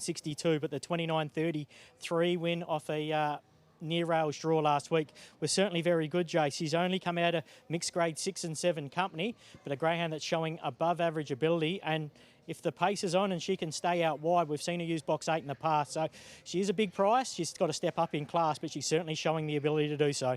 62, but the 29.33 win off a near rails draw last week was certainly very good, Jace. He's only come out of mixed grade 6 and 7 company, but a greyhound that's showing above average ability. And if the pace is on and she can stay out wide, we've seen her use box 8 in the past. So she is a big price. She's got to step up in class, but she's certainly showing the ability to do so.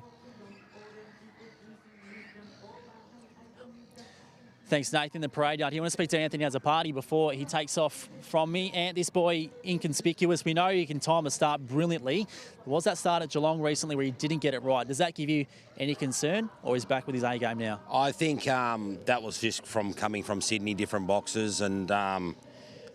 Thanks, Nathan. The parade yard. You want to speak to Anthony as a party before he takes off from me. And this boy, Inconspicuous, we know he can time a start brilliantly. There was that start at Geelong recently where he didn't get it right. Does that give you any concern, or is he back with his A game now? I think that was just from coming from Sydney, different boxes, and I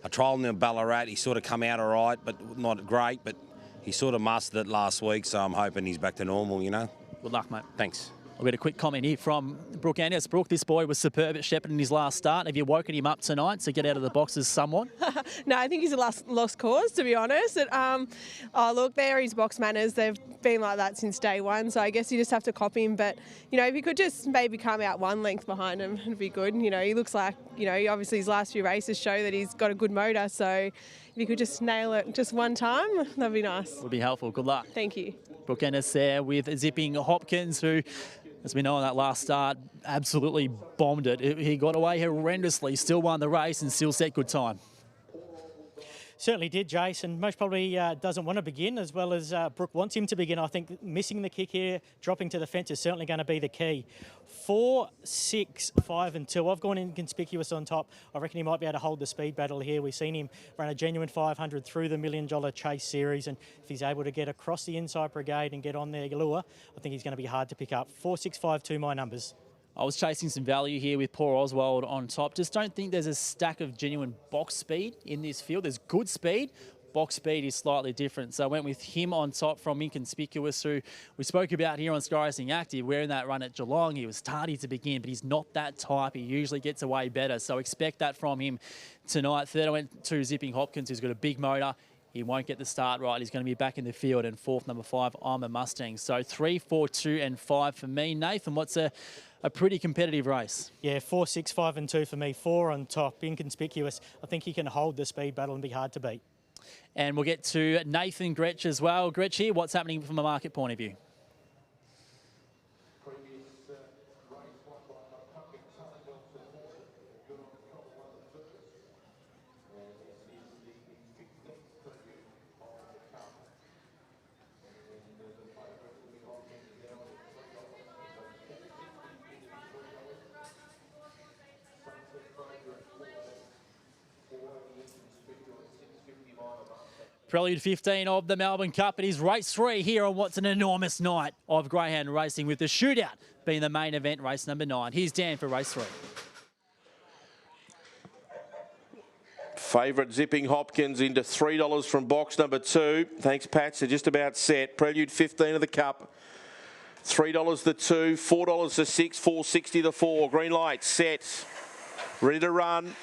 trialled him in Ballarat. He sort of come out all right, but not great. But he sort of mastered it last week, so I'm hoping he's back to normal, you know. Good luck, mate. Thanks. I'll get a quick comment here from Brooke Anders. Brooke, this boy was superb at Shepparton in his last start. Have you woken him up tonight to get out of the boxes somewhat? No, I think he's a lost cause, to be honest. Oh, look, they're his box manners. They've been like that since day one, so I guess you just have to copy him. But, you know, if you could just maybe come out one length behind him, it'd be good. You know, he looks like, you know, obviously his last few races show that he's got a good motor, so if you could just nail it just one time, that'd be nice. Would be helpful. Good luck. Thank you. Brooke Ennis there with Zipping Hopkins, who, as we know on that last start, absolutely bombed it. He got away horrendously, still won the race and still set good time. Certainly did, Jason. Most probably doesn't want to begin as well as Brooke wants him to begin. I think missing the kick here, dropping to the fence is certainly going to be the key. 4, 6, 5 and 2. I've gone Inconspicuous on top. I reckon he might be able to hold the speed battle here. We've seen him run a genuine 500 through the $1 Million Chase Series, and if he's able to get across the inside brigade and get on their lure, I think he's going to be hard to pick up. 4, 6, 5, 2, my numbers. I was chasing some value here with Poor Oswald on top. Just don't think there's a stack of genuine box speed in this field. There's good speed. Box speed is slightly different. So I went with him on top from Inconspicuous, who we spoke about here on Sky Racing Active. Wearing that run at Geelong, he was tardy to begin, but he's not that type. He usually gets away better. So expect that from him tonight. Third, I went to Zipping Hopkins, who's got a big motor. He won't get the start right. He's going to be back in the field. And fourth, number 5, I'm a Mustang. So 3, 4, 2 and 5 for me. Nathan, what's a pretty competitive race? Yeah, 4, 6, 5 and 2 for me. 4 on top, Inconspicuous. I think he can hold the speed battle and be hard to beat. And we'll get to Nathan Gretsch as well. Gretsch here, what's happening from a market point of view? Prelude 15 of the Melbourne Cup. It is race 3 here on what's an enormous night of greyhound racing, with the shootout being the main event, race number 9. Here's Dan for race 3. Favourite Zipping Hopkins into $3 from box number 2. Thanks, Pat. They're just about set. Prelude 15 of the Cup. $3 the 2, $4 the 6, $4.60 the 4. Green light, set. Ready to run.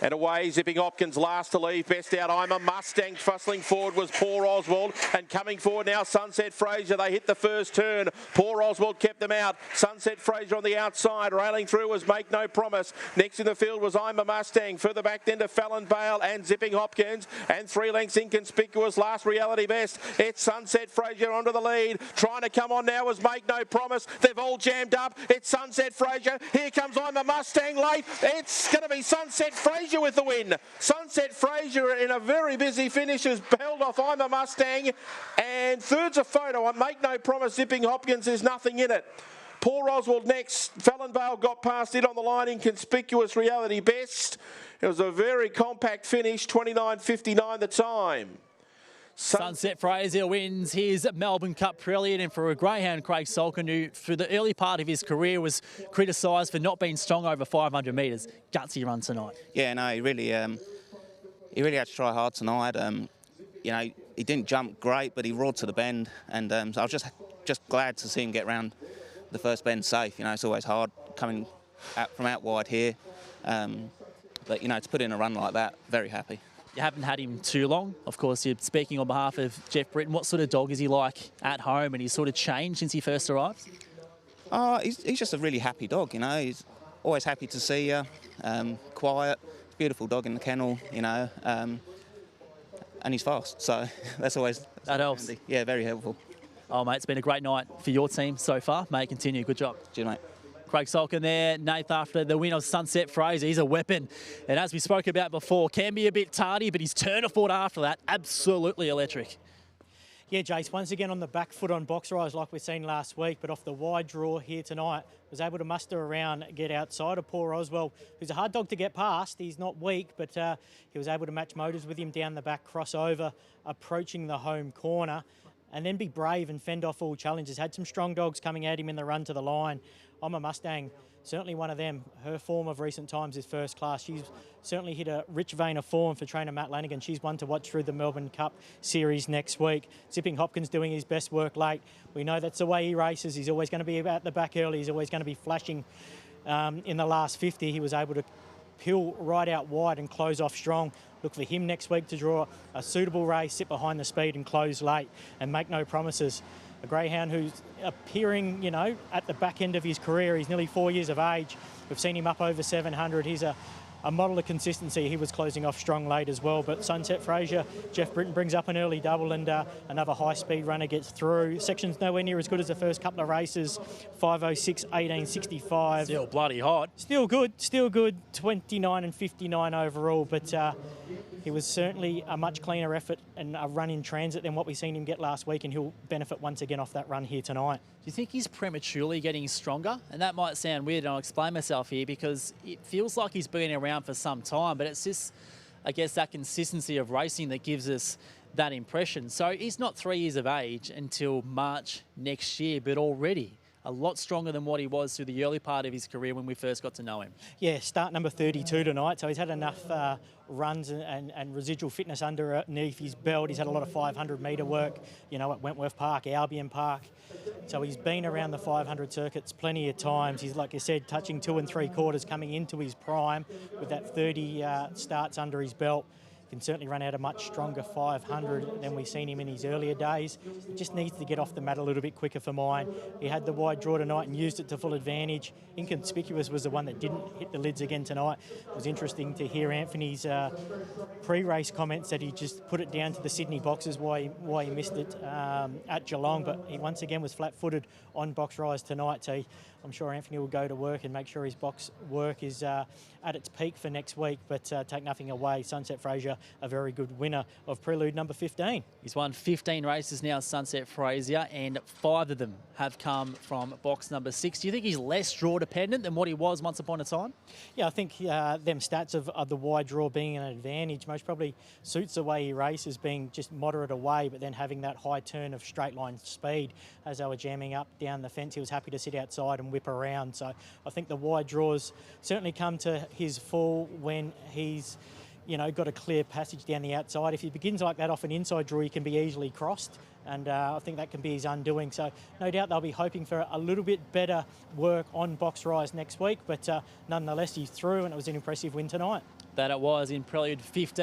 And away, Zipping Hopkins last to leave. Best out, I'm a Mustang. Fussling forward was Poor Oswald. And coming forward now, Sunset Fraser. They hit the first turn. Poor Oswald kept them out. Sunset Fraser on the outside. Railing through was Make No Promise. Next in the field was I'm a Mustang. Further back then to Fallon Bale and Zipping Hopkins. And 3 lengths Inconspicuous. Last Reality Best. It's Sunset Fraser onto the lead. Trying to come on now was Make No Promise. They've all jammed up. It's Sunset Fraser. Here comes I'm a Mustang late. It's going to be Sunset Fraser with the win. Sunset Fraser in a very busy finish has held off I'm a Mustang, and third's a photo. I Make No Promise. Zipping Hopkins, there's nothing in it. Poor Oswald next. Fallon Bale got past it on the line. Inconspicuous Reality Best. It was a very compact finish. 29.59 the time. Sunset Fraser wins his Melbourne Cup Prelude, and for a greyhound, Craig Salkin, who for the early part of his career was criticised for not being strong over 500 metres. Gutsy run tonight. Yeah, no, he really had to try hard tonight. You know, he didn't jump great, but he roared to the bend, and so I was just glad to see him get round the first bend safe. You know, it's always hard coming out from out wide here, but you know, to put in a run like that, very happy. You haven't had him too long. Of course, you're speaking on behalf of Jeff Britton. What sort of dog is he like at home, and he's sort of changed since he first arrived? Oh, he's just a really happy dog, you know. He's always happy to see you, quiet, beautiful dog in the kennel, you know. and he's fast, so that's always That helps. handy. Yeah, very helpful. Oh, mate, it's been a great night for your team so far. Mate, continue. Good job. Cheers, mate. Craig Salkin there, Nath, after the win of Sunset Fraser. He's a weapon. And as we spoke about before, can be a bit tardy, but his turn of foot after that, absolutely electric. Yeah, Jace, once again on the back foot on Box Rise like we've seen last week, but off the wide draw here tonight, was able to muster around, get outside of Paul Roswell, who's a hard dog to get past. He's not weak, but he was able to match motors with him down the back, crossover, approaching the home corner, and then be brave and fend off all challenges. Had some strong dogs coming at him in the run to the line. I'm a Mustang, certainly one of them. Her form of recent times is first class. She's certainly hit a rich vein of form for trainer Matt Lanigan. She's one to watch through the Melbourne Cup Series next week. Zipping Hopkins doing his best work late. We know that's the way he races. He's always going to be at the back early. He's always going to be flashing in the last 50. He was able to peel right out wide and close off strong. Look for him next week to draw a suitable race, sit behind the speed and close late and make no promises. A greyhound who's appearing, at the back end of his career. He's nearly 4 years of age. We've seen him up over 700. He's a model of consistency. He was closing off strong late as well. But Sunset Fraser, Jeff Britton brings up an early double and another high-speed runner gets through. Section's nowhere near as good as the first couple of races. 5:06, 18:65. Still bloody hot. Still good, 29 and 59 overall, but he was certainly a much cleaner effort and a run in transit than what we've seen him get last week, and he'll benefit once again off that run here tonight. Do you think he's prematurely getting stronger? And that might sound weird, and I'll explain myself here, because it feels like he's been around for some time, but it's just, I guess, that consistency of racing that gives us that impression. So he's not 3 years of age until March next year, but already a lot stronger than what he was through the early part of his career when we first got to know him. Yeah, start number 32 tonight, so he's had enough runs and residual fitness underneath his belt. He's had a lot of 500-metre work, at Wentworth Park, Albion Park. So he's been around the 500 circuits plenty of times. He's, like you said, touching 2 3/4, coming into his prime with that 30 starts under his belt. Can certainly run out a much stronger 500 than we've seen him in his earlier days. He just needs to get off the mat a little bit quicker for mine. He had the wide draw tonight and used it to full advantage. Inconspicuous was the one that didn't hit the lids again tonight. It was interesting to hear Anthony's pre-race comments that he just put it down to the Sydney boxes why he missed it at Geelong, but he once again was flat-footed on Box Rise tonight. So I'm sure Anthony will go to work and make sure his box work is at its peak for next week, but take nothing away. Sunset Fraser, a very good winner of Prelude number 15. He's won 15 races now, Sunset Fraser, and 5 of them have come from box number 6. Do you think he's less draw dependent than what he was once upon a time? Yeah, I think them stats of the wide draw being an advantage most probably suits the way he races, being just moderate away, but then having that high turn of straight line speed. As they were jamming up down the fence, he was happy to sit outside and whip around. So I think the wide draws certainly come to his full when he's got a clear passage down the outside. If he begins like that off an inside draw, he can be easily crossed, and I think that can be his undoing. So no doubt they'll be hoping for a little bit better work on Box Rise next week, but nonetheless, he's through, and it was an impressive win tonight. That it was in Prelude 15.